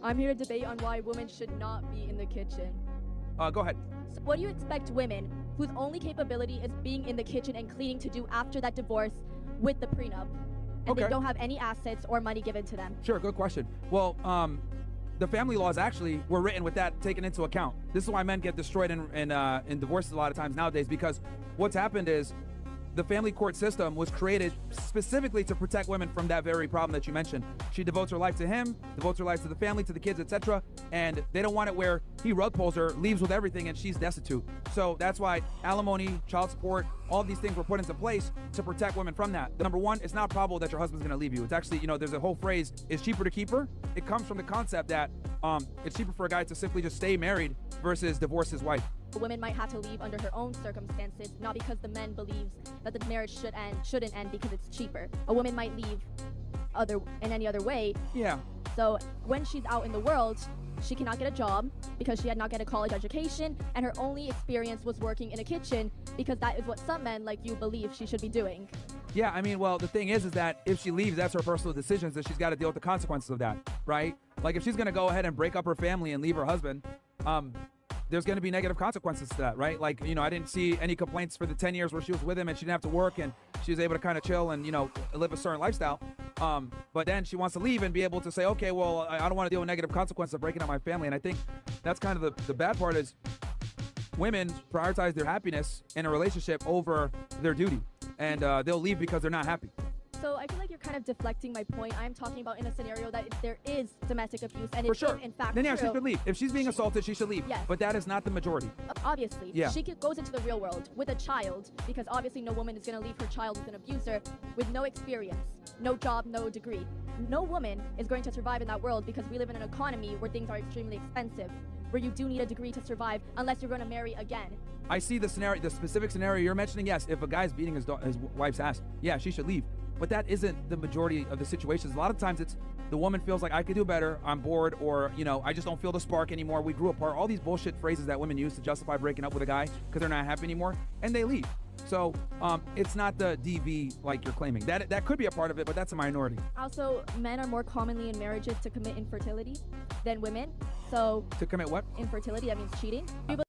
I'm here to debate on why women should not be in the kitchen. Go ahead. So what do you expect women whose only capability is being in the kitchen and cleaning to do after that divorce with the prenup? And Okay. they don't have any assets or money given to them. Sure, good question. Well, the family laws actually were written with that taken into account. This is why men get destroyed in divorces a lot of times nowadays, because what's happened is the family court system was created specifically to protect women from that very problem that you mentioned. She devotes her life to him, devotes her life to the family, to the kids, etc. And they don't want it where he rug pulls her, leaves with everything, and she's destitute. So that's why alimony, child support, all these things were put into place to protect women from that. Number one, it's not probable that your husband's gonna leave you. It's actually, there's a whole phrase, it's cheaper to keep her. It comes from the concept that it's cheaper for a guy to simply just stay married versus divorce his wife. A woman might have to leave under her own circumstances, not because the man believes that the marriage shouldn't end because it's cheaper. A woman might leave in any other way. Yeah. So when she's out in the world, she cannot get a job because she had not get a college education, and her only experience was working in a kitchen because that is what some men like you believe she should be doing. Yeah, I mean, well, the thing is that if she leaves, that's her personal decisions, and she's got to deal with the consequences of that, right? Like, if she's going to go ahead and break up her family and leave her husband, there's going to be negative consequences to that, right? Like, I didn't see any complaints for the 10 years where she was with him and she didn't have to work and she was able to kind of chill and, live a certain lifestyle. But then she wants to leave and be able to say, okay, well, I don't want to deal with negative consequences of breaking up my family. And I think that's kind of the bad part is women prioritize their happiness in a relationship over their duty. And they'll leave because they're not happy. So I feel like you're kind of deflecting my point. I'm talking about in a scenario that there is domestic abuse, and For it sure. is in fact Then yeah, true. she should leave. If she's being assaulted, she should leave. Yes. But that is not the majority. Obviously, Yeah. she goes into the real world with a child, because obviously no woman is going to leave her child with an abuser with no experience, no job, no degree. No woman is going to survive in that world because we live in an economy where things are extremely expensive, where you do need a degree to survive unless you're going to marry again. I see the specific scenario you're mentioning. Yes, if a guy's beating his wife's ass, yeah, she should leave. But that isn't the majority of the situations. A lot of times it's the woman feels like I could do better, I'm bored, or, I just don't feel the spark anymore. We grew apart. All these bullshit phrases that women use to justify breaking up with a guy because they're not happy anymore, and they leave. So it's not the DV like you're claiming. That could be a part of it, but that's a minority. Also, men are more commonly in marriages to commit infertility than women. So To commit what? infertility, that means cheating.